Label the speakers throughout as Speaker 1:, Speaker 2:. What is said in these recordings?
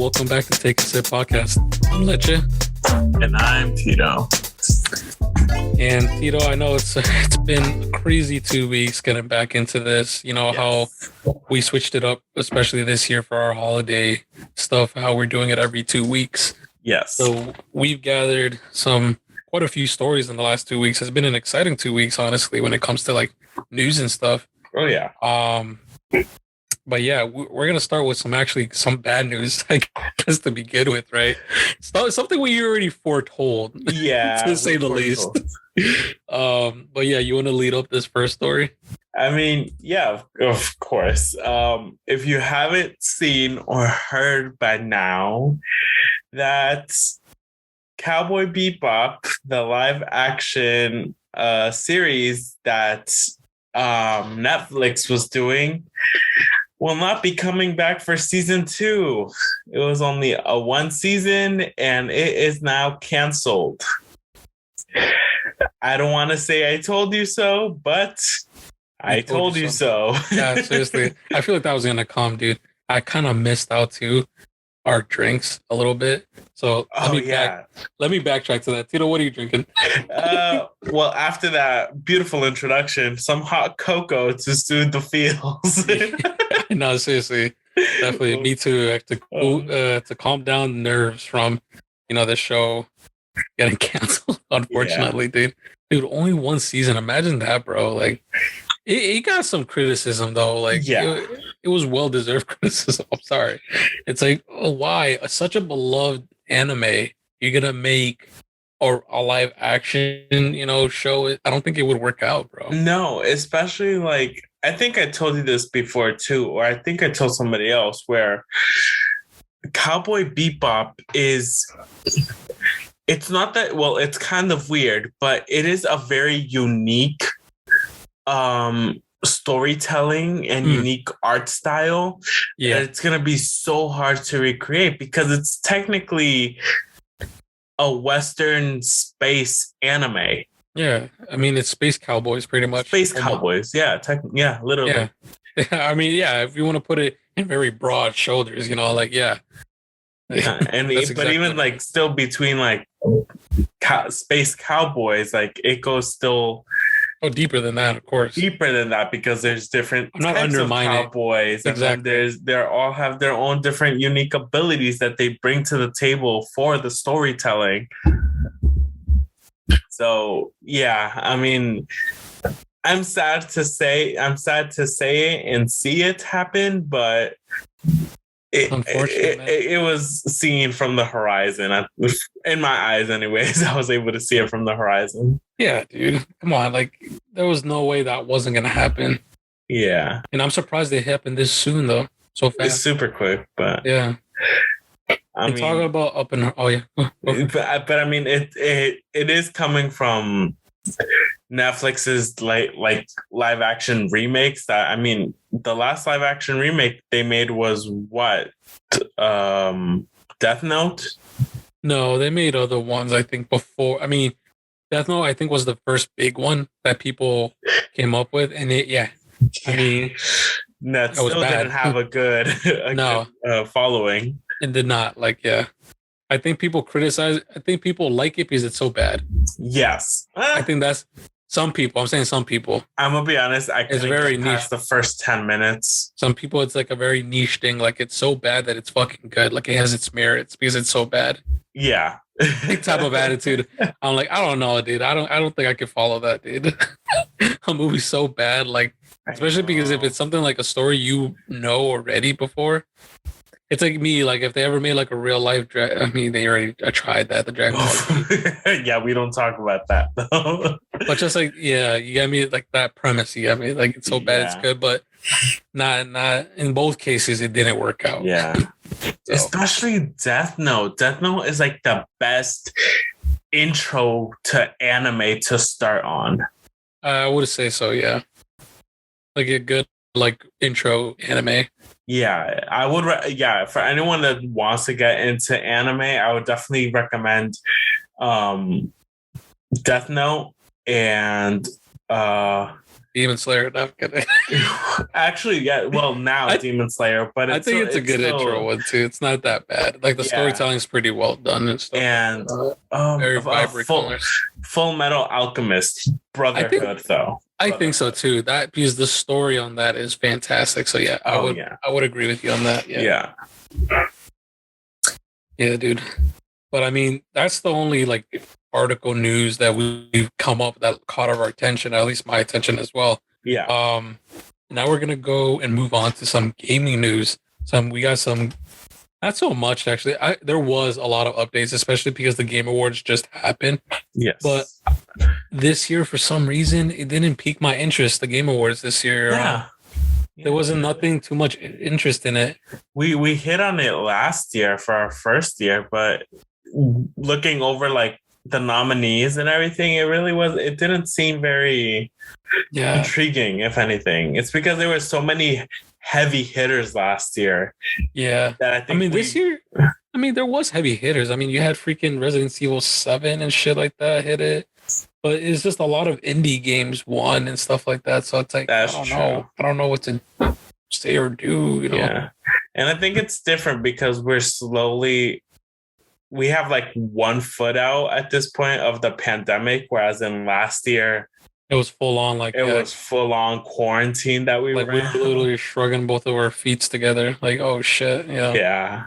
Speaker 1: welcome back to Take a Sip podcast. I'm Leche.
Speaker 2: And I'm Tito.
Speaker 1: And Tito, I know it's been a crazy 2 weeks getting back into this. You know, how we switched it up, especially this year for our holiday stuff, how we're doing it every 2 weeks.
Speaker 2: Yes.
Speaker 1: So we've gathered quite a few stories in the last 2 weeks. It's been an exciting 2 weeks, honestly, when it comes to like news and stuff.
Speaker 2: Oh, yeah.
Speaker 1: But yeah, we're gonna start with some bad news, I guess, to begin with, right? Something we already foretold,
Speaker 2: Yeah,
Speaker 1: to say the least. But yeah, you want to lead up this first story?
Speaker 2: I mean, yeah, of course. If you haven't seen or heard by now, that Cowboy Bebop, the live action series that Netflix was doing, will not be coming back for season 2. It was only a 1 season and it is now canceled. I don't want to say I told you so, but I told you so.
Speaker 1: Yeah, seriously. I feel like that was going to come, dude. I kind of missed out too our drinks a little bit. So let me backtrack to that. Tito, what are you drinking?
Speaker 2: Well, after that beautiful introduction, some hot cocoa to soothe the feels.
Speaker 1: No, seriously. Definitely. Me too. To calm down the nerves from, the show getting canceled, unfortunately, dude. Dude, only 1 season. Imagine that, bro. Like, it got some criticism, though. Like, it was well-deserved criticism. I'm sorry. It's like, why? Such a beloved anime, you're going to make a live action, show? I don't think it would work out, bro.
Speaker 2: No, especially, like, I think I told you this before, too, or I think I told somebody else, where Cowboy Bebop is... It's not that, well, it's kind of weird, but it is a very unique storytelling and unique art style. Yeah, it's going to be so hard to recreate because it's technically a Western space anime.
Speaker 1: Yeah, I mean, it's space cowboys pretty much.
Speaker 2: Space cowboys, yeah, literally.
Speaker 1: Yeah. I mean, yeah, if you want to put it in very broad shoulders, like, yeah.
Speaker 2: Yeah, and but even like still between like space cowboys, like it goes still
Speaker 1: deeper than that, of course.
Speaker 2: Deeper than that because there's different types of cowboys.
Speaker 1: Exactly.
Speaker 2: And they all have their own different unique abilities that they bring to the table for the storytelling. So yeah, I mean, I'm sad to say it and see it happen, but it was seen from the horizon. In my eyes, anyways, I was able to see it from the horizon.
Speaker 1: Yeah, dude. Come on. Like, there was no way that wasn't going to happen.
Speaker 2: Yeah.
Speaker 1: And I'm surprised it happened this soon, though. So fast.
Speaker 2: It's super quick, but...
Speaker 1: Yeah. I mean, talking about up in... Oh, yeah.
Speaker 2: But I mean, it is coming from Netflix's like live action remakes. That, I mean, the last live action remake they made was what? Death Note?
Speaker 1: No, they made other ones, I think, before. I mean, Death Note, I think, was the first big one that people came up with. And I mean,
Speaker 2: that still didn't have a good following.
Speaker 1: It did not. Like, yeah. I think people criticize it. I think people like it because it's so bad.
Speaker 2: Yes.
Speaker 1: I think that's some people. I'm saying some people.
Speaker 2: I'm going to be honest.
Speaker 1: It's very niche.
Speaker 2: The first 10 minutes.
Speaker 1: Some people, it's like a very niche thing. Like, it's so bad that it's fucking good. Like, it has its merits because it's so bad.
Speaker 2: Yeah.
Speaker 1: Type of attitude. I'm like, I don't know, dude. I don't think I could follow that, dude. A movie so bad, like, especially because if it's something like a story you know already before. It's like me, like if they ever made like a real life they already tried that, the Dragon Ball.
Speaker 2: Yeah, we don't talk about that though.
Speaker 1: But just like, yeah, you got me like that premise, you got me like it's so bad it's good, but not in both cases it didn't work out.
Speaker 2: Yeah. So. Especially Death Note. Death Note is like the best intro to anime to start on.
Speaker 1: I would say so, yeah. Like a good like intro anime.
Speaker 2: Yeah, I would. For anyone that wants to get into anime, I would definitely recommend Death Note and
Speaker 1: Demon Slayer. No, I'm kidding.
Speaker 2: Actually, yeah. Well, now Demon Slayer, but
Speaker 1: I think it's a good intro one too. It's not that bad. Like the storytelling is pretty well done and stuff.
Speaker 2: And
Speaker 1: very vibrant colors.
Speaker 2: Full Metal Alchemist Brotherhood, though.
Speaker 1: I think so too. That because the story on that is fantastic. So yeah, I would agree with you on that. Yeah, dude. But I mean, that's the only like article news that we've come up that caught our attention, at least my attention as well.
Speaker 2: Yeah.
Speaker 1: Now we're gonna go and move on to some gaming news. We got some, not so much actually. There was a lot of updates, especially because the Game Awards just happened.
Speaker 2: Yes.
Speaker 1: But this year, for some reason, it didn't pique my interest. The Game Awards this year.
Speaker 2: Yeah.
Speaker 1: There wasn't nothing too much interest in it.
Speaker 2: We hit on it last year for our first year, but looking over like the nominees and everything, it didn't seem very intriguing, if anything. It's because there were so many heavy hitters last year.
Speaker 1: Yeah.
Speaker 2: That I think
Speaker 1: this year, there was heavy hitters. You had freaking Resident Evil 7 and shit like that hit it. But it's just a lot of indie games won and stuff like that. So it's like, I don't know what to say or do, you know?
Speaker 2: Yeah. And I think it's different because we have like 1 foot out at this point of the pandemic, whereas in last year,
Speaker 1: it was full on
Speaker 2: was full on quarantine that we were
Speaker 1: we were literally shrugging both of our feet together. Like, oh shit. Yeah.
Speaker 2: Yeah.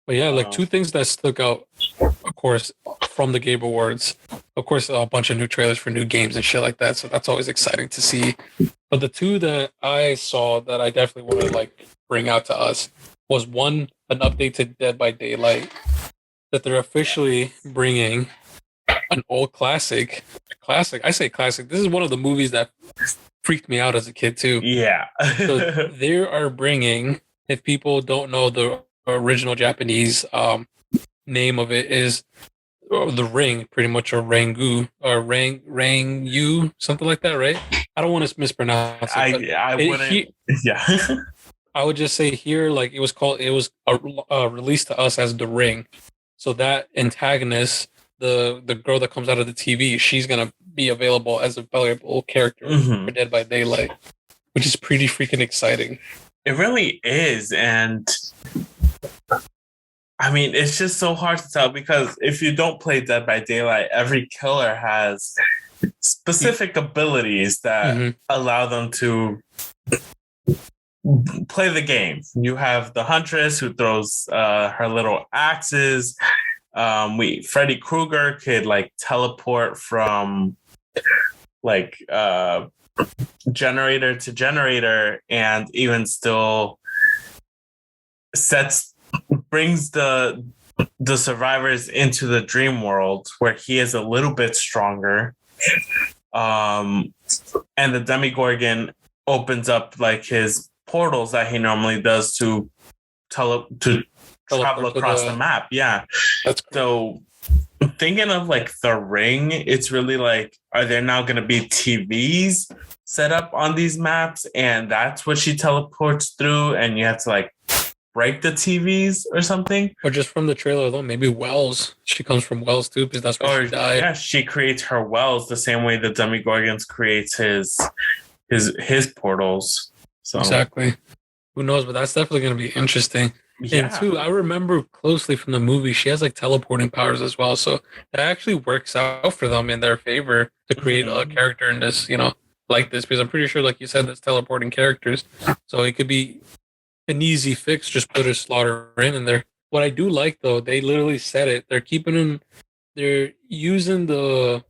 Speaker 1: But yeah, like 2 things that stuck out, of course, from the Game Awards. Of course, a bunch of new trailers for new games and shit like that. So that's always exciting to see. But the 2 that I saw that I definitely want to like bring out to us was one, an update to Dead by Daylight, that they're officially bringing an old classic. I say classic. This is one of the movies that freaked me out as a kid too.
Speaker 2: Yeah.
Speaker 1: So they are bringing, if people don't know the original Japanese name of it is The Ring, pretty much, or Rangu, or Rangu, something like that, right? I don't want to mispronounce it.
Speaker 2: I wouldn't.
Speaker 1: I would just say here, like it was released to us as The Ring. So that antagonist, the girl that comes out of the TV, she's gonna be available as a valuable character for Dead by Daylight, which is pretty freaking exciting.
Speaker 2: It really is, and it's just so hard to tell because if you don't play Dead by Daylight, every killer has specific abilities that allow them to play the game. You have the Huntress who throws her little axes. Freddy Krueger could like teleport from like generator to generator, and even still brings the survivors into the dream world where he is a little bit stronger. And the Demogorgon opens up like his portals that he normally does to travel across the map. Yeah.
Speaker 1: That's cool.
Speaker 2: So thinking of like The Ring, it's really like, are there now going to be TVs set up on these maps? And that's what she teleports through, and you have to like break the TVs or something.
Speaker 1: Or just from the trailer alone, maybe Wells. She comes from Wells too, because that's where she died.
Speaker 2: Yeah, she creates her wells the same way the Demogorgons creates his portals. So
Speaker 1: exactly. Who knows? But that's definitely going to be interesting.
Speaker 2: Yeah.
Speaker 1: And two, I remember closely from the movie, she has like teleporting powers as well. So that actually works out for them in their favor to create a character in this, like this, because I'm pretty sure, like you said, there's teleporting characters. So it could be an easy fix, just put a Slaughter in there. What I do like though, they literally said it. They're using the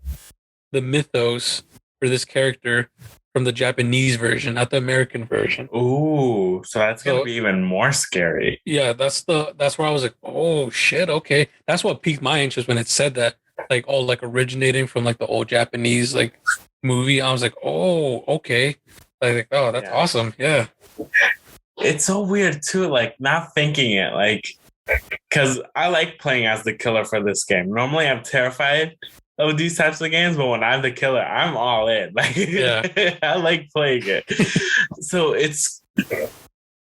Speaker 1: mythos for this character from the Japanese version, not the American version.
Speaker 2: Ooh, so that's gonna be even more scary.
Speaker 1: Yeah, that's where I was like, oh shit, okay. That's what piqued my interest when it said that, like, all like originating from like the old Japanese like movie. I was like, oh, okay. Like, oh, that's awesome. Yeah.
Speaker 2: It's so weird too, like not thinking it, like, because I like playing as the killer for this game. Normally I'm terrified of these types of games, but when I'm the killer, I'm all in. Like, I like playing it. So it's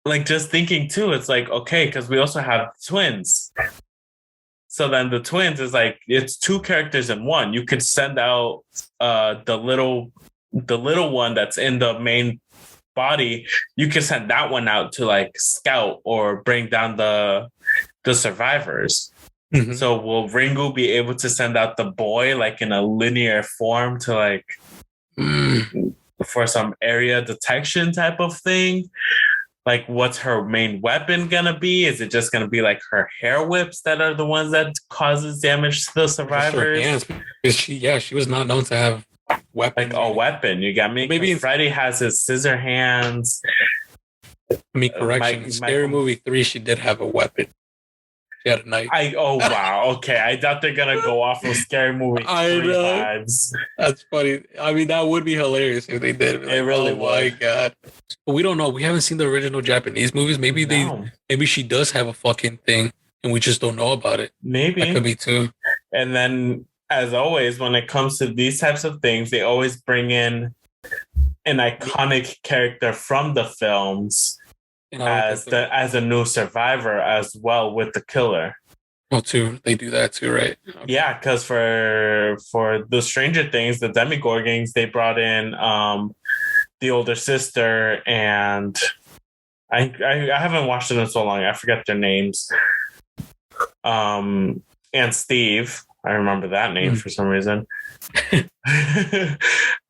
Speaker 2: like just thinking too, it's like, okay, because we also have twins. So then the twins is like, it's 2 characters in one. You could send out the little the little one that's in the main body, you can send that one out to like scout or bring down the survivors.
Speaker 1: Mhm.
Speaker 2: So will Ringu be able to send out the boy like in a linear form to like for some area detection type of thing? Like, what's her main weapon gonna be? Is it just gonna be like her hair whips that are the ones that causes damage to the survivors?
Speaker 1: Hands, because she was not known to have weapons.
Speaker 2: Like a weapon, you got me. Maybe Freddy has his scissor hands.
Speaker 1: I mean, correction. Scary Movie 3, she did have a weapon. She had a knife.
Speaker 2: Oh wow, okay. I thought they're gonna go off of Scary Movie 3 vibes.
Speaker 1: That's funny. I mean, that would be hilarious if they did. Like,
Speaker 2: it really would.
Speaker 1: Oh my god. But we don't know. We haven't seen the original Japanese movies. Maybe maybe she does have a fucking thing and we just don't know about it.
Speaker 2: Maybe.
Speaker 1: That could be too.
Speaker 2: And then, as always, when it comes to these types of things, they always bring in an iconic character from the films as a new survivor as well with the killer.
Speaker 1: Oh, too. They do that too, right? Okay.
Speaker 2: Yeah, because for the Stranger Things, the Demigorgons, they brought in the older sister, and I haven't watched it in so long. I forget their names. And Steve, I remember that name for some reason.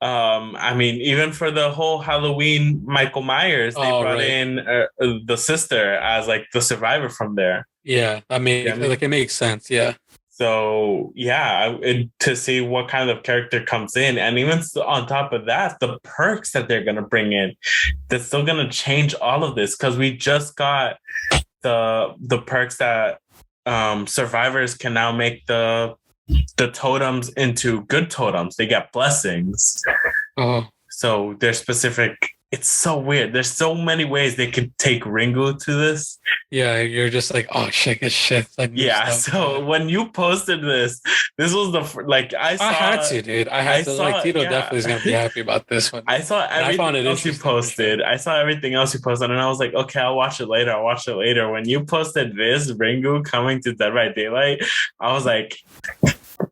Speaker 2: I mean, even for the whole Halloween Michael Myers, they brought in the sister as like the survivor from there.
Speaker 1: Yeah, I mean, it makes sense. Yeah.
Speaker 2: So yeah, to see what kind of character comes in, and even on top of that, the perks that they're gonna bring in, that's still gonna change all of this, because we just got the perks that survivors can now make the totems into good totems. They get blessings. Oh. So they're specific. It's so weird. There's so many ways they could take Ringu to this.
Speaker 1: Yeah, you're just like, oh shit, good shit. Like,
Speaker 2: yeah. So when you posted this was the I
Speaker 1: had to, dude. I had to. Like, Tito definitely is gonna be happy about this one.
Speaker 2: I saw everything else you posted. I saw everything else you posted, and I was like, okay, I'll watch it later. When you posted this Ringu coming to Dead by Daylight, I was like,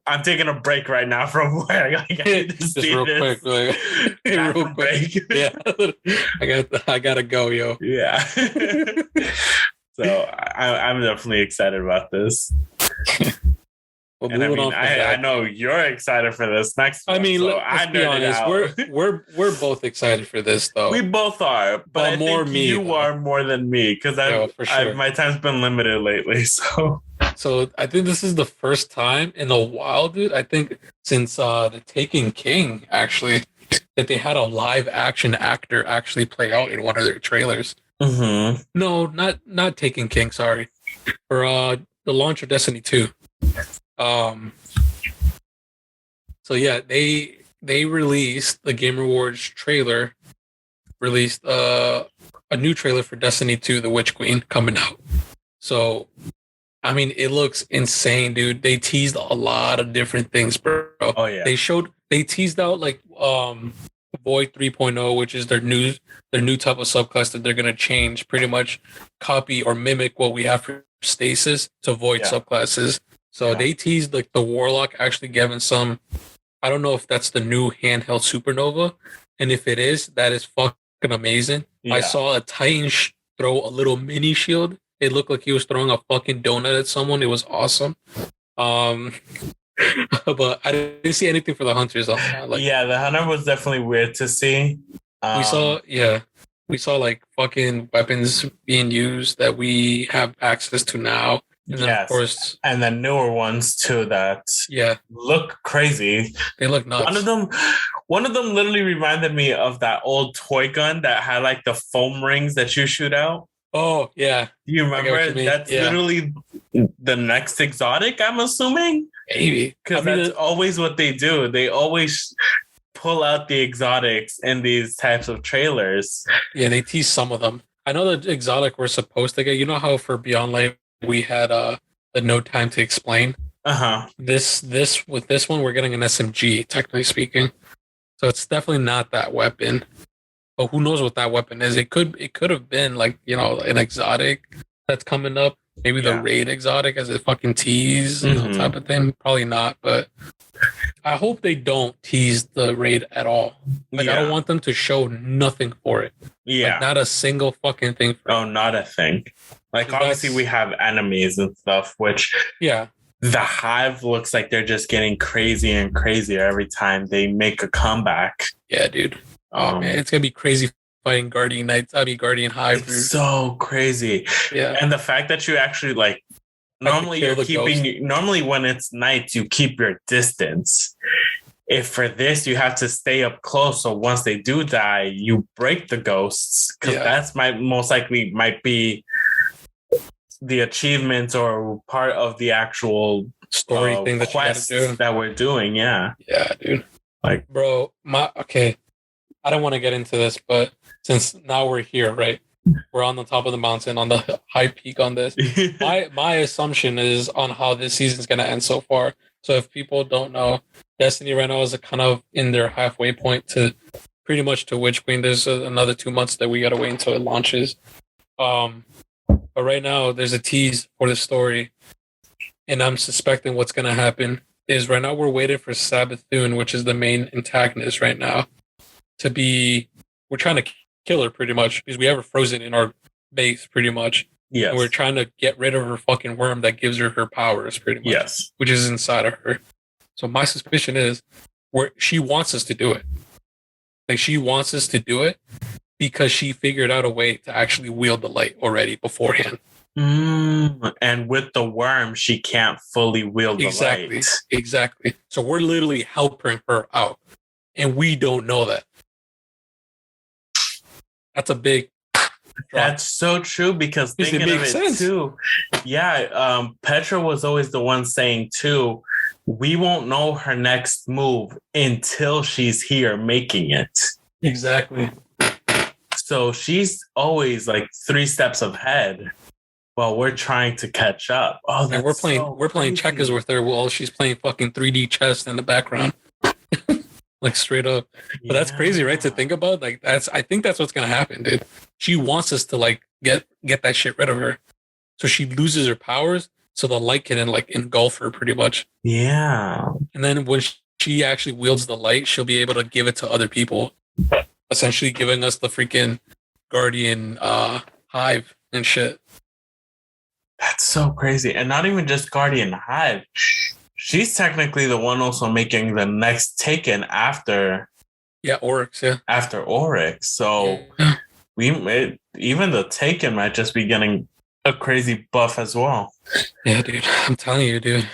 Speaker 2: I'm taking a break right now from work. I need to
Speaker 1: just
Speaker 2: see
Speaker 1: real
Speaker 2: this.
Speaker 1: Quick, real quick. Yeah, I gotta go, yo.
Speaker 2: Yeah. So I'm definitely excited about this. Well, and I mean, I know you're excited for this next one.
Speaker 1: I mean,
Speaker 2: so
Speaker 1: let's be honest. We're both excited for this, though.
Speaker 2: We both are, but I
Speaker 1: more
Speaker 2: think
Speaker 1: me,
Speaker 2: you
Speaker 1: though.
Speaker 2: are more than me, because my time's been limited lately.
Speaker 1: So I think this is the first time in a while, dude. I think since the Taken King, actually, that they had a live action actor actually play out in one of their trailers.
Speaker 2: Mm-hmm.
Speaker 1: No, not Taken King. Sorry, for the launch of Destiny 2. So yeah, they released the Game Awards trailer, released a new trailer for Destiny 2, The Witch Queen, coming out. So, I mean, it looks insane, dude. They teased a lot of different things, bro.
Speaker 2: Oh yeah.
Speaker 1: They teased out like Void 3.0, which is their new type of subclass that they're gonna change, pretty much copy or mimic what we have for Stasis to Void subclasses. So they teased like the Warlock actually giving some. I don't know if that's the new handheld Supernova, and if it is, that is fucking amazing. Yeah. I saw a Titan throw a little mini shield. It looked like he was throwing a fucking donut at someone. It was awesome. But I didn't see anything for the Hunters. The
Speaker 2: Hunter was definitely weird to see.
Speaker 1: We saw like fucking weapons being used that we have access to now. And then, of course,
Speaker 2: and then newer ones too that look crazy.
Speaker 1: They look nuts.
Speaker 2: One of them literally reminded me of that old toy gun that had like the foam rings that you shoot out.
Speaker 1: Oh yeah,
Speaker 2: do you remember? That's literally the next exotic, I'm assuming.
Speaker 1: Maybe,
Speaker 2: because that's always what they do. They always pull out the exotics in these types of trailers.
Speaker 1: Yeah, they tease some of them. I know the exotic we're supposed to get. You know how for Beyond Light we had the No Time to Explain. This with this one we're getting an SMG, technically speaking. So it's definitely not that weapon. But who knows what that weapon is? It could have been like, you know, an exotic that's coming up. maybe the raid exotic as a fucking tease, type of thing. Probably not, but I hope they don't tease the raid at all. Like, I don't want them to show nothing for it.
Speaker 2: Yeah.
Speaker 1: Like, not a single fucking thing for
Speaker 2: it. Not a thing. Like, obviously, we have enemies and stuff, which... Yeah. The Hive looks like they're just getting crazier and crazier every time they make a comeback.
Speaker 1: Yeah, dude. Oh, man. It's going to be crazy fighting Guardian Knights. Guardian Hive.
Speaker 2: It's so crazy. Yeah. And the fact that you actually, like... Normally when it's night, you keep your distance. If for this, you have to stay up close. So once they do die, you break the ghosts. Because that's most likely might be the achievements or part of the actual
Speaker 1: story thing that
Speaker 2: quest that we're doing. Yeah.
Speaker 1: Yeah, dude. Like, bro, I don't want to get into this, but since now we're here, right? We're on the top of the mountain, on the high peak on this. My assumption is on how this season's going to end so far. So if people don't know, Destiny right now is kind of in their halfway point to pretty much to Witch Queen. There's another 2 months that we got to wait until it launches. But right now, there's a tease for the story. And I'm suspecting what's going to happen is right now we're waiting for Sabathun, which is the main antagonist right now, to be... We're trying to kill her pretty much because we have her frozen in our base pretty much. Yes. And we're trying to get rid of her fucking worm that gives her powers pretty much. Yes. Which is inside of her. So my suspicion is she wants us to do it. Like, she wants us to do it because she figured out a way to actually wield the light already beforehand.
Speaker 2: And with the worm, she can't fully wield the light.
Speaker 1: Exactly. So we're literally helping her out. And we don't know that. That's a big drop.
Speaker 2: That's so true because thinking of it too. Yeah, Petra was always the one saying too, we won't know her next move until she's here making it.
Speaker 1: Exactly.
Speaker 2: So she's always like 3 steps ahead while we're trying to catch up. Oh,
Speaker 1: and we're playing checkers with her while she's playing fucking 3D chess in the background. Like, straight up. But that's crazy, right? To think about. Like, I think that's what's gonna happen, dude. She wants us to like get that shit rid of her. So she loses her powers so the light can like engulf her pretty much.
Speaker 2: Yeah.
Speaker 1: And then when she actually wields the light, she'll be able to give it to other people. Essentially giving us the freaking Guardian Hive and shit.
Speaker 2: That's so crazy. And not even just Guardian Hive. She's technically the one also making the next Taken after...
Speaker 1: Yeah, Oryx, yeah.
Speaker 2: After Oryx. So even the Taken might just be getting a crazy buff as well.
Speaker 1: Yeah, dude. I'm telling you, dude.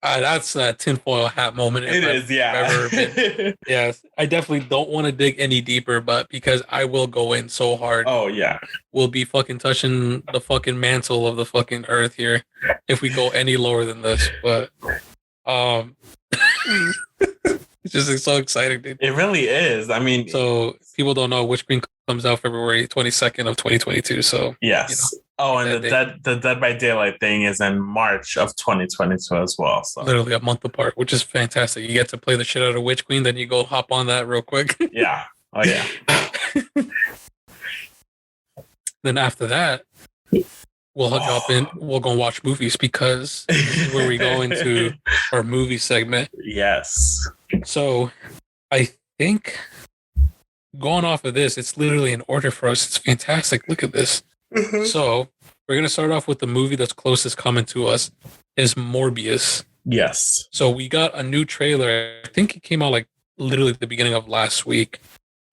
Speaker 1: That's a tinfoil hat moment.
Speaker 2: It is, yeah.
Speaker 1: Yes. I definitely don't want to dig any deeper, but because I will go in so hard.
Speaker 2: Oh, yeah.
Speaker 1: We'll be fucking touching the fucking mantle of the fucking earth here if we go any lower than this. But it's just so exciting, dude.
Speaker 2: It really is. I mean,
Speaker 1: so people don't know, Witch Queen comes out February 22nd of 2022. So
Speaker 2: yes. And the Dead by Daylight thing is in March of 2022 as well. So
Speaker 1: literally a month apart, which is fantastic. You get to play the shit out of Witch Queen, then you go hop on that real quick.
Speaker 2: Yeah. Oh yeah.
Speaker 1: Then after that, we'll hook up and we'll go and watch movies because this is where we go into our movie segment.
Speaker 2: Yes.
Speaker 1: So I think going off of this, it's literally in order for us. It's fantastic. Look at this. Mm-hmm. So we're going to start off with the movie that's closest coming to us is Morbius.
Speaker 2: Yes.
Speaker 1: So we got a new trailer. I think it came out like literally at the beginning of last week.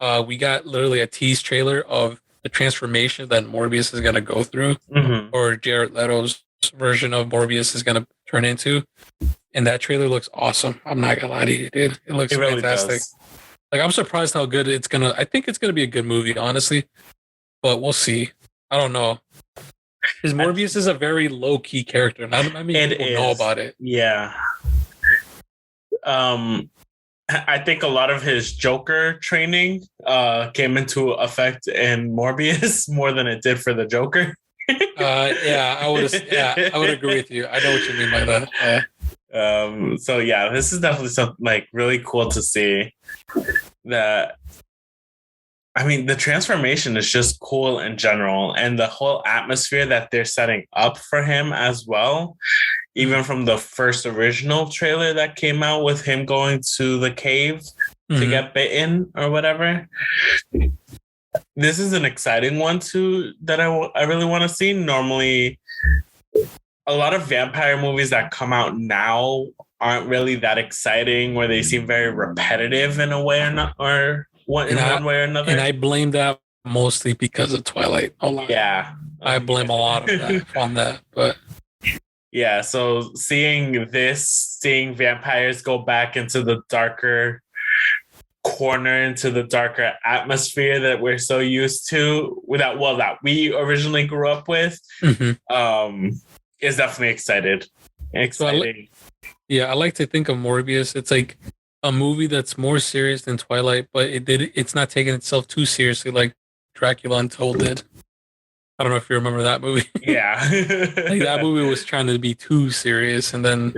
Speaker 1: We got literally a tease trailer of the transformation that Morbius is going to go through, or Jared Leto's version of Morbius is going to turn into. And that trailer looks awesome. I'm not going to lie to you, dude. It looks fantastic. Does. Like, I'm surprised how good it's going to... I think it's going to be a good movie, honestly. But we'll see. I don't know. Because Morbius is a very low-key character. And I mean, people know about it.
Speaker 2: Yeah. I think a lot of his Joker training came into effect in Morbius more than it did for the Joker.
Speaker 1: I would agree with you. I know what you mean by that.
Speaker 2: So yeah, this is definitely something like really cool to see. That I mean, the transformation is just cool in general, and the whole atmosphere that they're setting up for him as well. Even from the first original trailer that came out with him going to the cave to get bitten or whatever. This is an exciting one too that I really want to see. Normally, a lot of vampire movies that come out now aren't really that exciting, where they seem very repetitive in a way or not, or one way or another.
Speaker 1: And I blame that mostly because of Twilight.
Speaker 2: Yeah,
Speaker 1: I blame a lot of that on that, but.
Speaker 2: Yeah, so seeing vampires go back into the darker corner, into the darker atmosphere that we're so used to, that we originally grew up with, is definitely exciting.
Speaker 1: So I like to think of Morbius. It's like a movie that's more serious than Twilight, but it's not taking itself too seriously like Dracula Untold did. I don't know if you remember that movie.
Speaker 2: Yeah.
Speaker 1: Like that movie was trying to be too serious, and then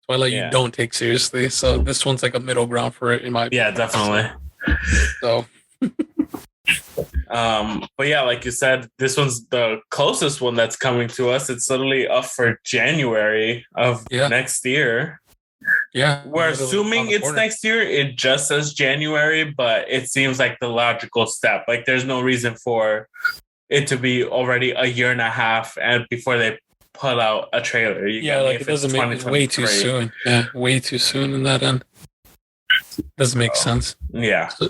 Speaker 1: Twilight you don't take seriously. So this one's like a middle ground for it, in my opinion.
Speaker 2: Yeah, definitely.
Speaker 1: So
Speaker 2: but yeah, like you said, this one's the closest one that's coming to us. It's literally up for January of next year.
Speaker 1: Yeah.
Speaker 2: We're assuming it's next year. It just says January, but it seems like the logical step. Like there's no reason for it to be already a year and a half and before they put out a trailer.
Speaker 1: Like it doesn't make it way too soon. Yeah, way too soon in that end. Doesn't make sense.
Speaker 2: Yeah.
Speaker 1: So,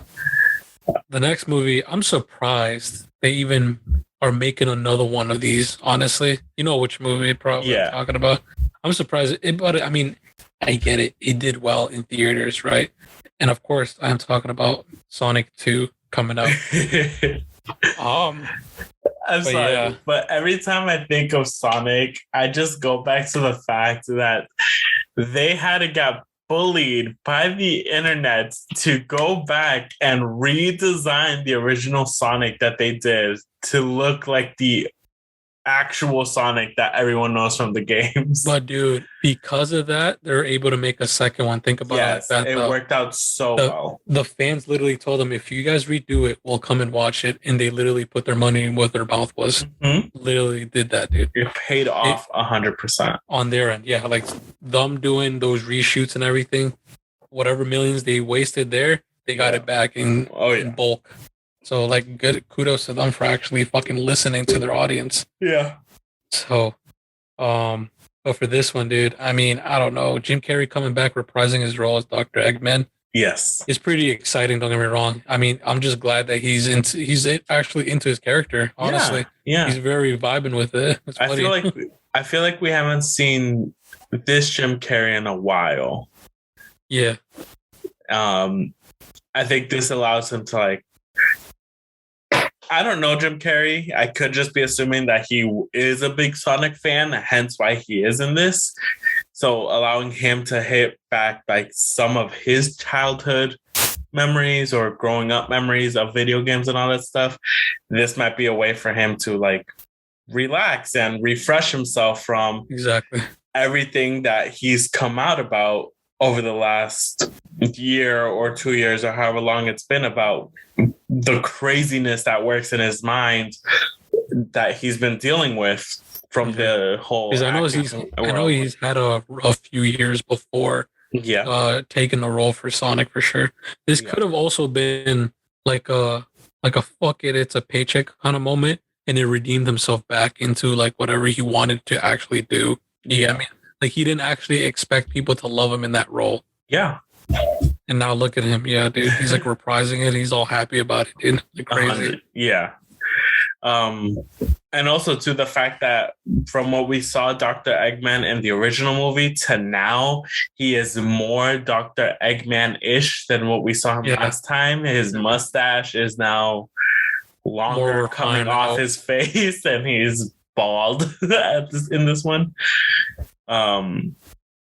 Speaker 1: the next movie, I'm surprised they even are making another one of these, honestly. You know which movie probably I'm talking about. I'm surprised. But I mean, I get it. It did well in theaters, right? And of course, I'm talking about Sonic 2 coming out.
Speaker 2: I'm sorry, but every time I think of Sonic, I just go back to the fact that they had to get bullied by the internet to go back and redesign the original Sonic that they did to look like the actual Sonic that everyone knows from the games.
Speaker 1: But dude, because of that, they're able to make a second one. Think about it like that.
Speaker 2: It worked out so well.
Speaker 1: The fans literally told them, if you guys redo it, we'll come and watch it. And they literally put their money in what their mouth was. Literally did that, dude.
Speaker 2: It paid off 100%.
Speaker 1: On their end. Yeah, like them doing those reshoots and everything, whatever millions they wasted there, they got it back in bulk. So, like, good kudos to them for actually fucking listening to their audience.
Speaker 2: Yeah.
Speaker 1: So, but for this one, dude, I mean, I don't know. Jim Carrey coming back, reprising his role as Dr. Eggman.
Speaker 2: Yes.
Speaker 1: It's pretty exciting, don't get me wrong. I mean, I'm just glad that he's actually into his character, honestly.
Speaker 2: Yeah.
Speaker 1: He's very vibing with it.
Speaker 2: I feel like we haven't seen this Jim Carrey in a while.
Speaker 1: Yeah.
Speaker 2: I think this allows him to, like, I don't know Jim Carrey. I could just be assuming that he is a big Sonic fan, hence why he is in this. So allowing him to hit back like some of his childhood memories or growing up memories of video games and all that stuff, this might be a way for him to like relax and refresh himself from everything that he's come out about over the last year or 2 years or however long it's been, about the craziness that works in his mind that he's been dealing with from the whole.
Speaker 1: Because I know he's had a rough few years before taking the role for Sonic for sure. This could have also been like a fuck it, it's a paycheck kind of moment, and it redeemed himself back into like whatever he wanted to actually do. Yeah, I mean, like he didn't actually expect people to love him in that role.
Speaker 2: Yeah.
Speaker 1: And now look at him. Yeah, dude. He's like reprising it. He's all happy about it, dude. Like crazy.
Speaker 2: Yeah. And also to the fact that from what we saw Dr. Eggman in the original movie to now, he is more Dr. Eggman-ish than what we saw him last time. His mustache is now longer coming off his face, and he's bald in this one. And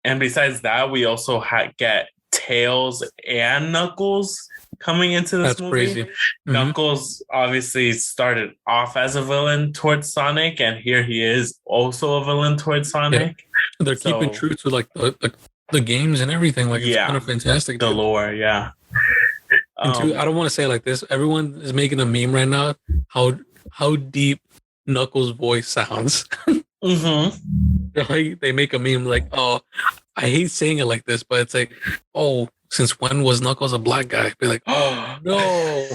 Speaker 2: besides that, we also get Tails and Knuckles coming into this movie. Crazy. Knuckles obviously started off as a villain towards Sonic, and here he is also a villain towards Sonic.
Speaker 1: Yeah. They're keeping true to like the games and everything. Like it's kind of fantastic.
Speaker 2: The lore, yeah.
Speaker 1: And two, I don't want to say it like this. Everyone is making a meme right now. How deep Knuckles' voice sounds. Like they make a meme like, oh, I hate saying it like this, but it's like, oh, since when was Knuckles a black guy? Be like, oh no.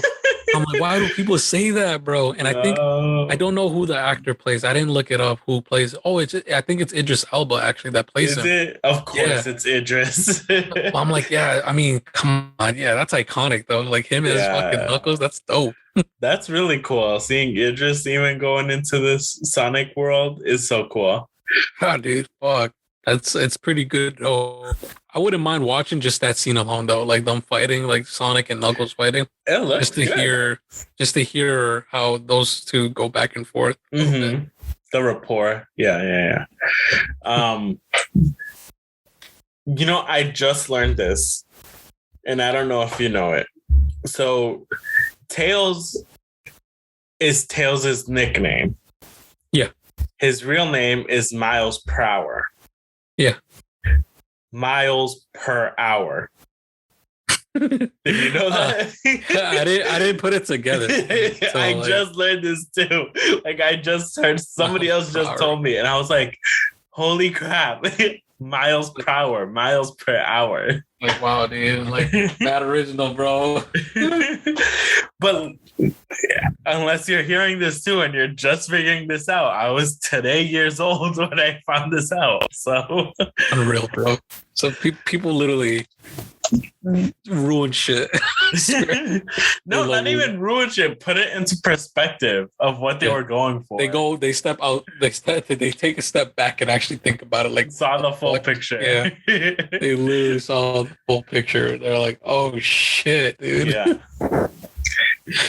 Speaker 1: I'm like, why do people say that, bro? And I think I don't know who the actor plays. I didn't look it up. Who plays? Oh, I think it's Idris Elba actually that plays him.
Speaker 2: Is it? Of course, it's Idris.
Speaker 1: Well, I'm like, yeah. I mean, come on, yeah, that's iconic though. Like him as fucking Knuckles, that's dope.
Speaker 2: That's really cool. Seeing Idris even going into this Sonic world is so cool.
Speaker 1: God, dude, fuck. It's pretty good. Oh, I wouldn't mind watching just that scene alone though, like them fighting, like Sonic and Knuckles fighting.
Speaker 2: It looks
Speaker 1: just to hear how those two go back and forth.
Speaker 2: The rapport, yeah. I just learned this, and I don't know if you know it. So, Tails is Tails' nickname.
Speaker 1: Yeah.
Speaker 2: His real name is Miles per hour.
Speaker 1: Yeah.
Speaker 2: Miles per hour. Did you know that?
Speaker 1: I didn't put it together. So,
Speaker 2: I just learned this too. Like I just heard somebody else just told me, and I was like, "Holy crap!" Miles per hour, miles per hour.
Speaker 1: Like wow, dude! Like that original, bro.
Speaker 2: But unless you're hearing this too, and you're just figuring this out, I was today years old when I found this out. So
Speaker 1: unreal, bro. So people literally ruin shit.
Speaker 2: No, not even ruin shit. Put it into perspective of what they were going for.
Speaker 1: They step out, they take a step back and actually think about it. Like
Speaker 2: saw the full picture.
Speaker 1: Yeah. They literally saw the full picture. They're like, oh shit, dude.
Speaker 2: Yeah.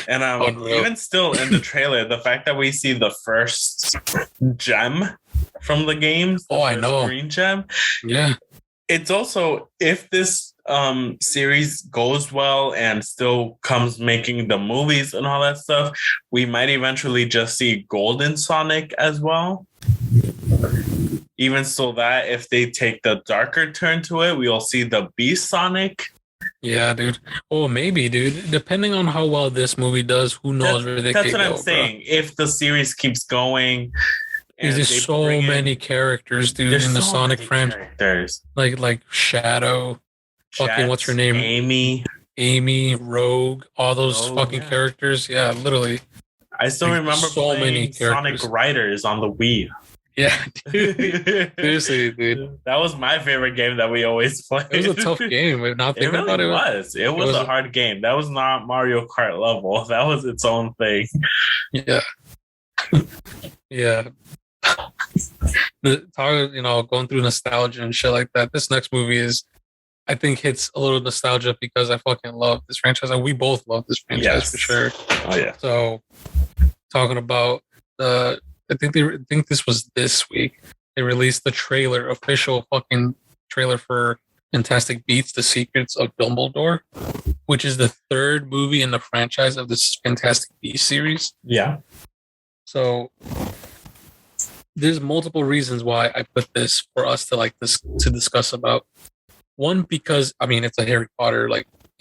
Speaker 2: And even still in the trailer, the fact that we see the first gem from the games.
Speaker 1: Oh, I know.
Speaker 2: Green gem.
Speaker 1: Yeah.
Speaker 2: It's also, if this series goes well and still comes making the movies and all that stuff, we might eventually just see Golden Sonic as well. Even so that if they take the darker turn to it, we'll see the Beast Sonic.
Speaker 1: Yeah, dude. Oh, maybe, dude. Depending on how well this movie does, who knows where they could go.
Speaker 2: That's what I'm saying. Bro. If the series keeps going,
Speaker 1: there's so many characters, dude, in the Sonic franchise. Like Shadow, fucking what's her name? Amy, Rogue, all those fucking characters. Yeah, literally.
Speaker 2: I still remember so many Sonic Riders on the Wii.
Speaker 1: Yeah, dude. Seriously, dude.
Speaker 2: That was my favorite game that we always played.
Speaker 1: It was a tough game. Not thinking about it.
Speaker 2: It was a hard game. That was not Mario Kart level. That was its own thing.
Speaker 1: Yeah. Yeah. Going through nostalgia and shit like that. This next movie I think hits a little nostalgia because I fucking love this franchise. And we both love this franchise for sure.
Speaker 2: Oh yeah.
Speaker 1: So talking about I think this was this week. They released the official fucking trailer for Fantastic Beasts: The Secrets of Dumbledore, which is the third movie in the franchise of this Fantastic Beasts series.
Speaker 2: Yeah.
Speaker 1: So there's multiple reasons why I put this for us to discuss about. One, because it's a Harry Potter,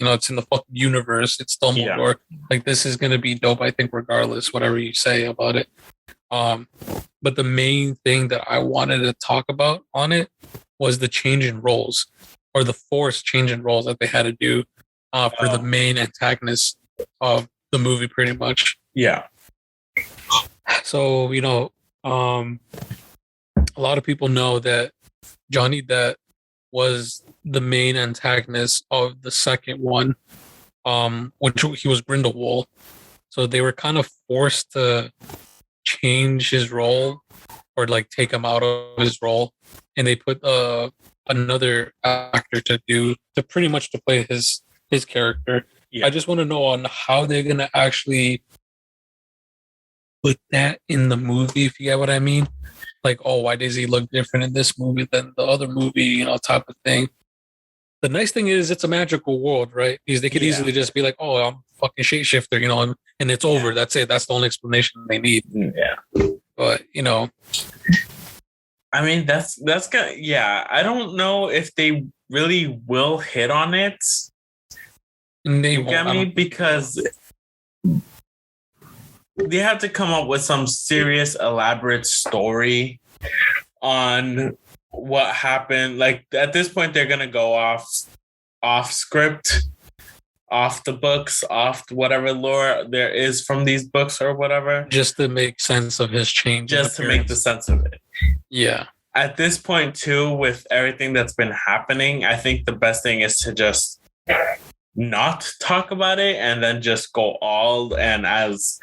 Speaker 1: it's in the fucking universe. It's Dumbledore. Yeah. Like this is gonna be dope, I think, regardless, whatever you say about it. But the main thing that I wanted to talk about on it was the change in roles, or the forced change in roles that they had to do for the main antagonist of the movie, pretty much.
Speaker 2: Yeah.
Speaker 1: So, a lot of people know that Johnny Depp was the main antagonist of the second one, which he was Grindelwald. So they were kind of forced to change his role or take him out of his role, and they put another actor to pretty much to play his character. I just want to know on how they're gonna actually put that in the movie, if you get what I mean. Like, oh, why does he look different in this movie than the other movie, type of thing. The nice thing is it's a magical world, right? Because they could easily just be like, oh, I'm fucking shapeshifter, and it's over. That's it. That's the only explanation they need.
Speaker 2: Yeah.
Speaker 1: But,
Speaker 2: that's good. Yeah. I don't know if they really will hit on it.
Speaker 1: And they
Speaker 2: You
Speaker 1: won't,
Speaker 2: get me? Because they have to come up with some serious, elaborate story on what happened. Like at this point, they're gonna go off script, off the books, off whatever lore there is from these books or whatever,
Speaker 1: just to make sense of his change.
Speaker 2: just to make the sense of it.
Speaker 1: Yeah.
Speaker 2: At this point, too, with everything that's been happening, I think the best thing is to just not talk about it and then just go all and as.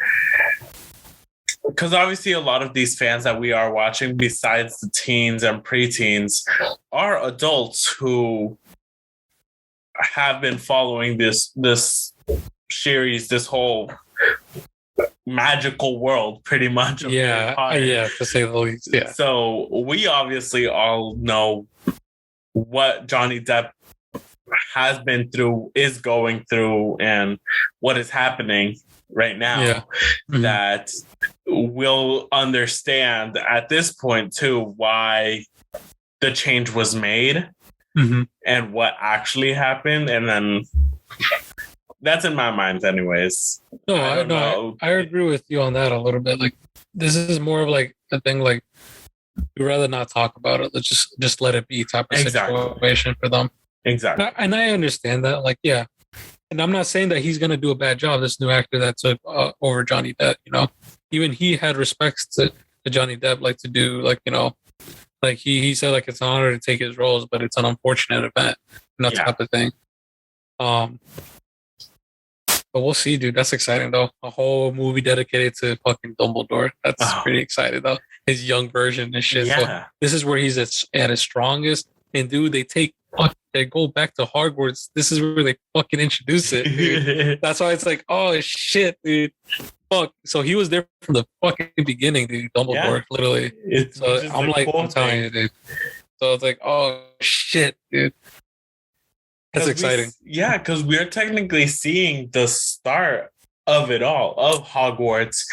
Speaker 2: Because obviously a lot of these fans that we are watching, besides the teens and preteens, are adults who have been following this series, this whole magical world, pretty much.
Speaker 1: Yeah, to say the least. Yeah.
Speaker 2: So we obviously all know what Johnny Depp has been through, is going through, and what is happening right now.
Speaker 1: Yeah. Mm-hmm.
Speaker 2: That we'll understand at this point too why the change was made.
Speaker 1: Mm-hmm.
Speaker 2: And what actually happened, and then that's in my mind, anyways.
Speaker 1: I agree with you on that a little bit. Like, this is more of like a thing. Like, we'd rather not talk about it. Let's just let it be type of situation for them.
Speaker 2: Exactly.
Speaker 1: And I understand that. Like, yeah. And I'm not saying that he's gonna do a bad job. This new actor that took over Johnny Depp, even he had respects to Johnny Depp, like to do, like like he said, like it's an honor to take his roles, but it's an unfortunate event, type of thing. But we'll see, dude. That's exciting though. A whole movie dedicated to fucking Dumbledore. That's pretty exciting though. His young version and shit. Yeah. So this is where he's at his strongest. And dude, they go back to Hogwarts. This is where they fucking introduce it, dude. That's why it's like, oh shit, dude. Fuck. So he was there from the fucking beginning, dude. Dumbledore, literally. I'm like, I'm telling you, dude. So it's like, oh shit, dude. That's exciting.
Speaker 2: Because we're technically seeing the start of it all, of Hogwarts,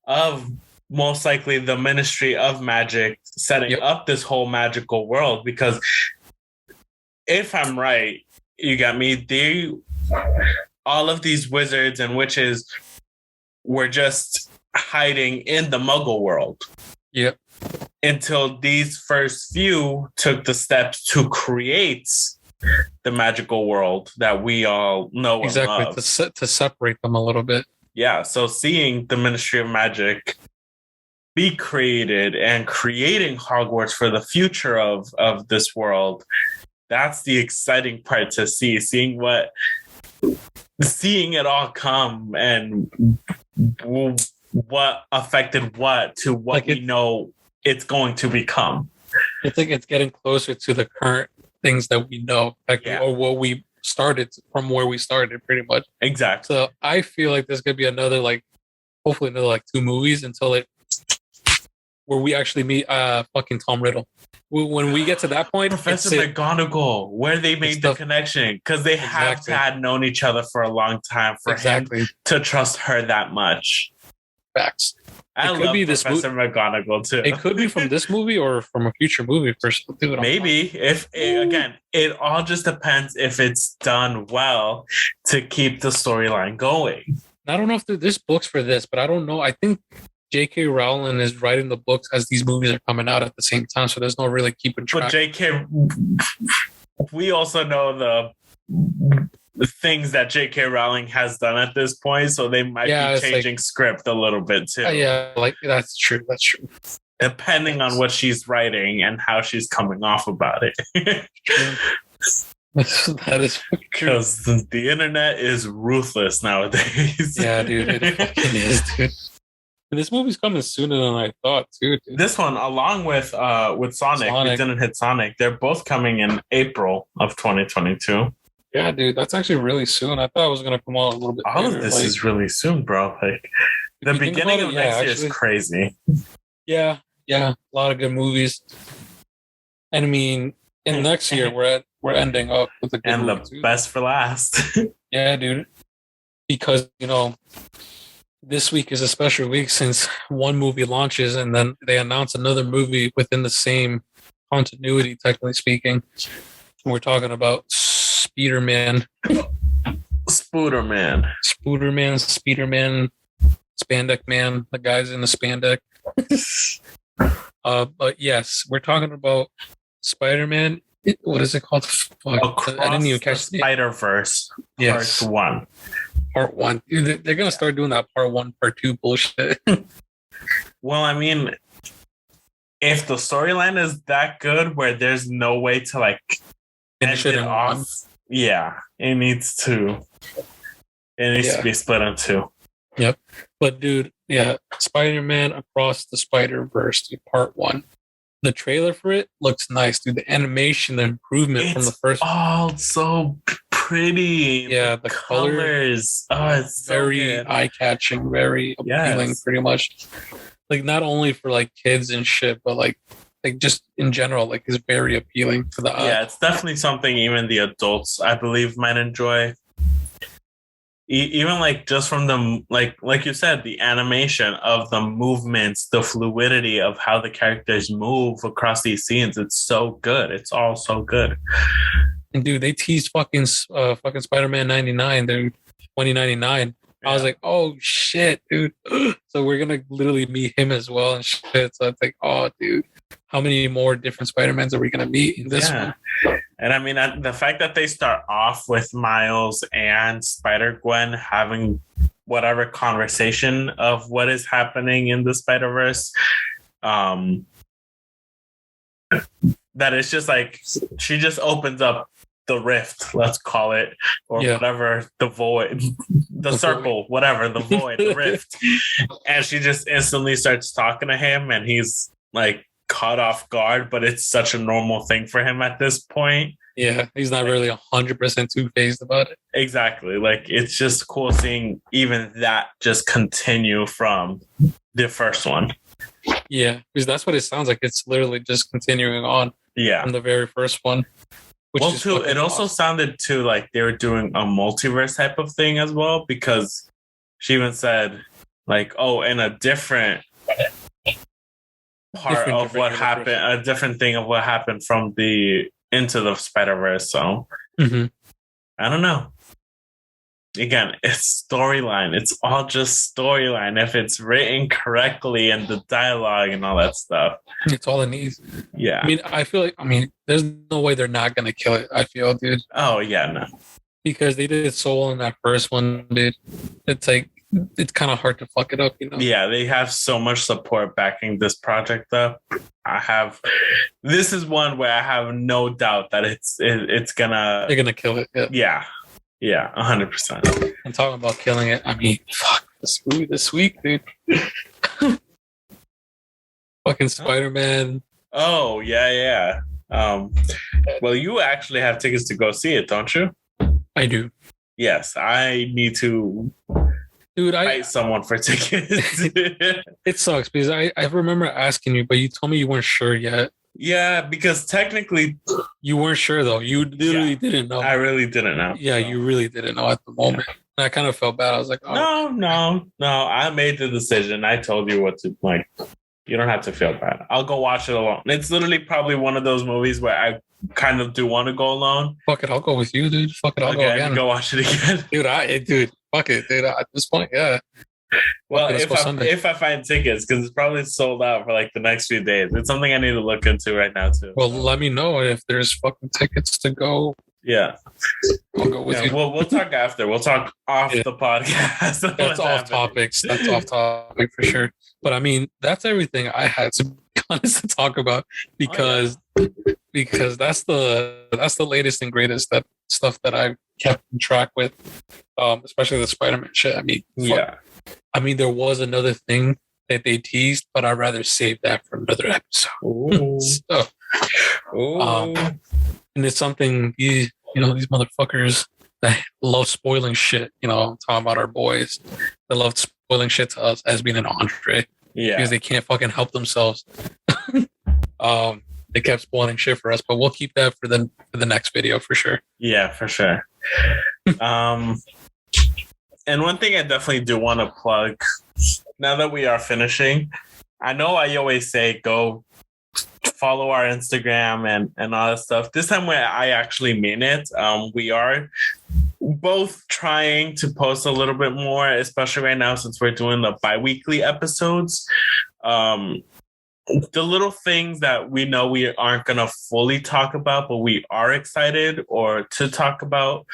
Speaker 2: of most likely the Ministry of Magic setting up this whole magical world. Because if I'm right, you got me, all of these wizards and witches were just hiding in the Muggle world.
Speaker 1: Yep.
Speaker 2: Until these first few took the steps to create the magical world that we all know
Speaker 1: exactly,
Speaker 2: and love.
Speaker 1: To separate them a little bit.
Speaker 2: Yeah, so seeing the Ministry of Magic be created and creating Hogwarts for the future of this world, that's the exciting part to see. Seeing it all come and what affected what to what we know it's going to become.
Speaker 1: I think it's getting closer to the current things that we know, or what we started from, where we started, pretty much.
Speaker 2: Exactly.
Speaker 1: So I feel like there's gonna be another, hopefully another 2 movies where we actually meet fucking Tom Riddle. When we get to that point,
Speaker 2: Professor McGonagall, where they made the connection, because they have had known each other for a long time for him to trust her that much.
Speaker 1: Facts.
Speaker 2: I love Professor McGonagall too.
Speaker 1: It could be from this movie or from a future movie.
Speaker 2: Maybe it all just depends if it's done well to keep the storyline going.
Speaker 1: I don't know if there's books for this, but I don't know. I think J.K. Rowling is writing the books as these movies are coming out at the same time, so there's no really keeping track.
Speaker 2: But J.K., we also know the things that J.K. Rowling has done at this point, so they might be changing script a little bit too.
Speaker 1: That's true. That's true.
Speaker 2: Depending on what she's writing and how she's coming off about it.
Speaker 1: That is
Speaker 2: because the internet is ruthless nowadays.
Speaker 1: Yeah, dude, it fucking is, dude. And this movie's coming sooner than I thought, too. Dude.
Speaker 2: This one, along with Sonic, we didn't hit Sonic. They're both coming in April of 2022.
Speaker 1: Yeah, dude, that's actually really soon. I thought it was gonna come out a little bit.
Speaker 2: All later. Of this is really soon, bro. The beginning of next year is crazy.
Speaker 1: Yeah, a lot of good movies. And I mean, in next year we're ending up with a good movie,
Speaker 2: and the best for last.
Speaker 1: Yeah, dude. Because this week is a special week since one movie launches and then they announce another movie within the same continuity, technically speaking. We're talking about Spider-Man.
Speaker 2: Spooderman,
Speaker 1: Speederman, Spandex Man, the guys in the spandex. But yes, we're talking about Spider-Man. What is it called? Fuck, I didn't even catch
Speaker 2: the Spider-Verse.
Speaker 1: Yes.
Speaker 2: Part 1.
Speaker 1: Part 1. Dude, they're gonna start doing that part 1, part 2 bullshit.
Speaker 2: Well, I mean, if the storyline is that good where there's no way to like
Speaker 1: finish it off, one.
Speaker 2: Yeah, it needs to be split in 2.
Speaker 1: Yep. But dude, yeah, Spider-Man Across the Spider-Verse, dude, part 1. The trailer for it looks nice, dude. The animation, the improvement from the first.
Speaker 2: Oh, so pretty.
Speaker 1: Yeah, the
Speaker 2: colors. Oh, it's
Speaker 1: very eye-catching, very appealing, pretty much. Like not only for like kids and shit, but like just in general, like it's very appealing to the eye.
Speaker 2: Yeah, it's definitely something even the adults, I believe, might enjoy. Even like just from the like you said, the animation of the movements, the fluidity of how the characters move across these scenes, it's so good. It's all so good.
Speaker 1: And dude, they teased fucking Spider-Man 99, dude, 2099. Yeah. I was like, oh shit, dude. So we're gonna literally meet him as well and shit. So it's like, oh dude, how many more different Spider-Mans are we gonna meet in this one?
Speaker 2: And I mean, the fact that they start off with Miles and Spider-Gwen having whatever conversation of what is happening in the Spider-Verse, that it's just like she just opens up the rift, let's call it, or whatever, the void, the circle, whatever, the void, the rift. And she just instantly starts talking to him and he's like caught off guard, but it's such a normal thing for him at this point.
Speaker 1: Yeah, he's not really 100% two-faced about it.
Speaker 2: Exactly. Like, it's just cool seeing even that just continue from the first one.
Speaker 1: Yeah, because that's what it sounds like. It's literally just continuing on from the very first one.
Speaker 2: Well, too, it also sounded too like they were doing a multiverse type of thing as well, because she even said, like, oh, in a different part of what happened, a different thing of what happened from the Into the Spider-Verse. So I don't know. Again, it's storyline. It's all just storyline. If it's written correctly and the dialogue and all that stuff,
Speaker 1: it's all it needs.
Speaker 2: Yeah.
Speaker 1: I mean, I feel like, there's no way they're not going to kill it, I feel, dude.
Speaker 2: Oh, yeah, no.
Speaker 1: Because they did it so well in that first one, dude. It's like, it's kind of hard to fuck it up, you know?
Speaker 2: Yeah, they have so much support backing this project up. This is one where I have no doubt that it's gonna...
Speaker 1: They're gonna kill it,
Speaker 2: yeah. Yeah, 100%.
Speaker 1: I'm talking about killing it. I mean, fuck, this week, dude. Fucking Spider-Man.
Speaker 2: Oh, yeah. Well, you actually have tickets to go see it, don't you?
Speaker 1: I do.
Speaker 2: Yes, I need to fight someone for tickets.
Speaker 1: It sucks because I remember asking you, but you told me you weren't sure yet.
Speaker 2: Yeah, because technically...
Speaker 1: You weren't sure, though. You literally didn't know.
Speaker 2: I really didn't know.
Speaker 1: Yeah, you really didn't know at the moment. And I kind of felt bad. I was like,
Speaker 2: oh. No. I made the decision. I told you what to, like, you don't have to feel bad. I'll go watch it alone. It's literally probably one of those movies where I kind of do want to go alone.
Speaker 1: Fuck it, I'll go with you, dude. Fuck it, I'll go again.
Speaker 2: Go watch it again.
Speaker 1: Dude, fuck it, dude. At this point, yeah.
Speaker 2: Well, if I find tickets, because it's probably sold out for like the next few days. It's something I need to look into right now too.
Speaker 1: Well, let me know if there's fucking tickets to go.
Speaker 2: Yeah,
Speaker 1: I'll go with you.
Speaker 2: We'll talk after. We'll talk off the podcast.
Speaker 1: That's off topics. That's off topic for sure. But I mean, that's everything I had to be honest to talk about because that's the latest and greatest stuff that I've kept in track with, especially the Spider-Man shit. I mean, I mean, there was another thing that they teased, but I'd rather save that for another episode. And it's something these motherfuckers that love spoiling shit. You know, I'm talking about our boys that love spoiling shit to us as being an Andre. Yeah, because they can't fucking help themselves. They kept spoiling shit for us, but we'll keep that for the next video for sure.
Speaker 2: Yeah, for sure. And one thing I definitely do want to plug, now that we are finishing, I know I always say go follow our Instagram and all that stuff. This time I actually mean it. We both trying to post a little bit more, especially right now since we're doing the bi-weekly episodes. The little things that we know we aren't going to fully talk about, but we are excited or to talk about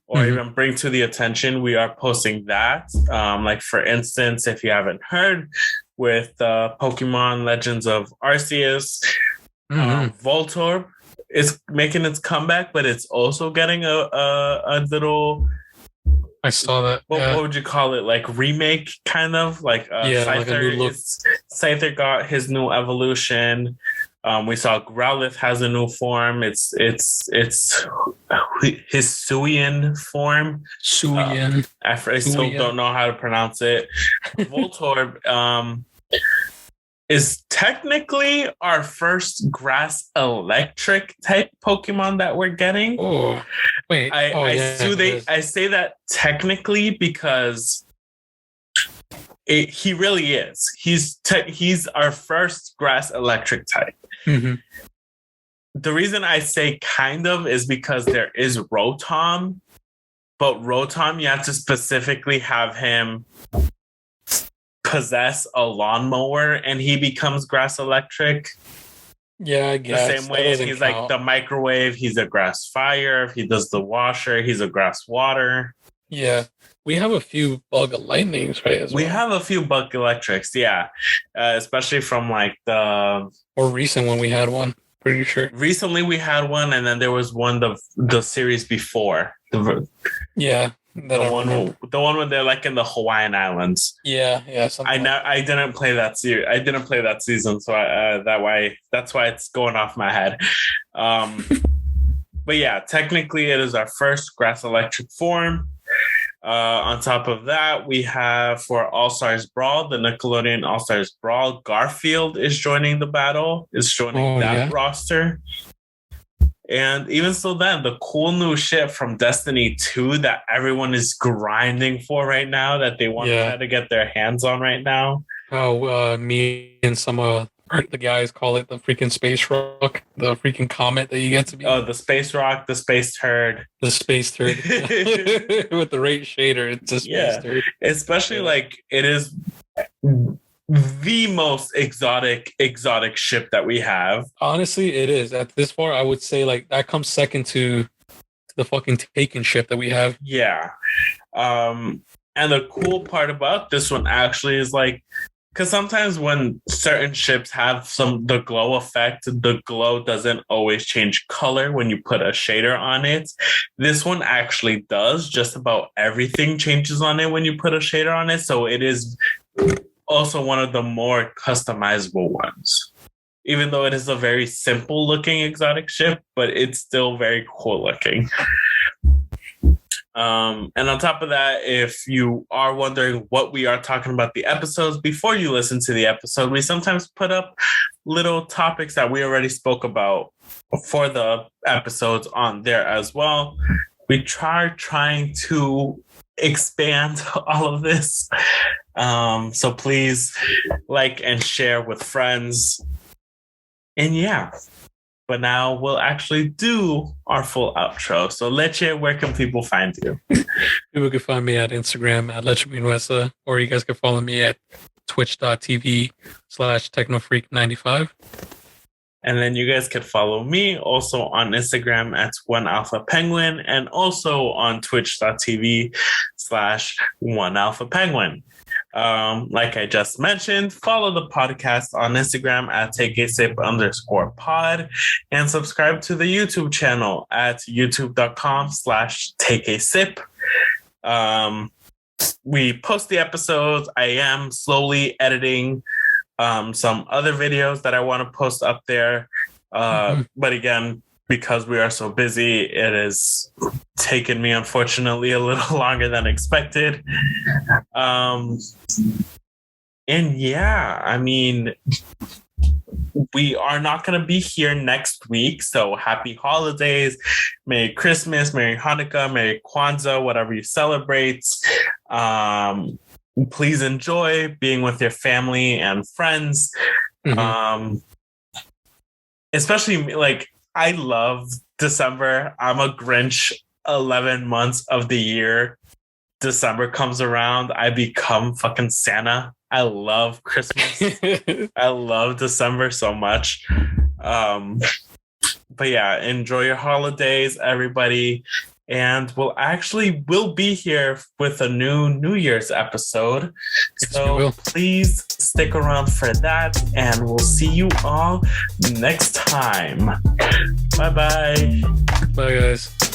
Speaker 2: or even bring to the attention, we are posting that. Like, for instance, if you haven't heard, with Pokemon Legends of Arceus, Voltorb is making its comeback, but it's also getting a little...
Speaker 1: I saw that.
Speaker 2: What would you call it? Like remake, kind of like
Speaker 1: Scyther.
Speaker 2: Like a new look. Scyther got his new evolution. We saw Growlithe has a new form. It's his Suian form.
Speaker 1: Suian.
Speaker 2: I still don't know how to pronounce it. Voltorb is technically our first grass electric type Pokemon that we're getting.
Speaker 1: Oh, wait.
Speaker 2: I say that technically because he really is. He's our first grass electric type. The reason I say kind of is because there is Rotom, but Rotom, you have to specifically have him possess a lawnmower and he becomes grass electric.
Speaker 1: Yeah, I guess.
Speaker 2: The same way if he's like the microwave, he's a grass fire. If he does the washer, he's a grass water.
Speaker 1: Yeah. We have a few bug lightnings, right?
Speaker 2: We have a few bug electrics, yeah. Especially from like the...
Speaker 1: Or recent when we had one, pretty sure.
Speaker 2: Recently we had one, and then there was one the series before.
Speaker 1: Yeah.
Speaker 2: The one when they're like in the Hawaiian Islands.
Speaker 1: Yeah.
Speaker 2: I didn't play that series. I didn't play that season, so that's why it's going off my head. But yeah, technically it is our first grass electric form. On top of that, we have for All-Stars Brawl, the Nickelodeon All-Stars Brawl, Garfield is joining the battle, roster. And even so then, the cool new shit from Destiny 2 that everyone is grinding for right now, that they want to try to get their hands on right now.
Speaker 1: Me and some the guys call it the freaking space rock, the freaking comet that you get to be.
Speaker 2: Oh, the space rock, the space turd.
Speaker 1: The space turd. With the right shader, it's a space turd.
Speaker 2: Especially like it is the most exotic ship that we have.
Speaker 1: Honestly, it is. At this far, I would say like that comes second to the fucking Taken ship that we have.
Speaker 2: Yeah. And the cool part about this one actually is like, because sometimes when certain ships have the glow effect, the glow doesn't always change color when you put a shader on it. This one actually does. Just about everything changes on it when you put a shader on it. So it is also one of the more customizable ones. Even though it is a very simple looking exotic ship, but it's still very cool looking. And on top of that, if you are wondering what we are talking about the episodes, before you listen to the episode, we sometimes put up little topics that we already spoke about for the episodes on there as well. We trying to expand all of this. So please like and share with friends. And yeah. But now we'll actually do our full outro. So Leche, where can people find you?
Speaker 1: People can find me at Instagram at Leche Minuesa, or you guys can follow me at twitch.tv/technofreak95.
Speaker 2: And then you guys can follow me also on Instagram at OneAlphaPenguin and also on twitch.tv/OneAlphaPenguin. Like I just mentioned, follow the podcast on Instagram at takeasip_pod and subscribe to the YouTube channel at youtube.com/takeasip. We post the episodes. I am slowly editing some other videos that I want to post up there. But again, because we are so busy, it has taken me, unfortunately, a little longer than expected. And yeah, I mean, we are not going to be here next week. So happy holidays, Merry Christmas, Merry Hanukkah, Merry Kwanzaa, whatever you celebrate. Please enjoy being with your family and friends. Especially like, I love December. I'm a Grinch 11 months of the year, December comes around, I become fucking Santa. I love Christmas. I love December so much. But yeah, enjoy your holidays, everybody. And we'll be here with a New Year's episode. So please stick around for that, and we'll see you all next time. Bye-bye.
Speaker 1: Bye, guys.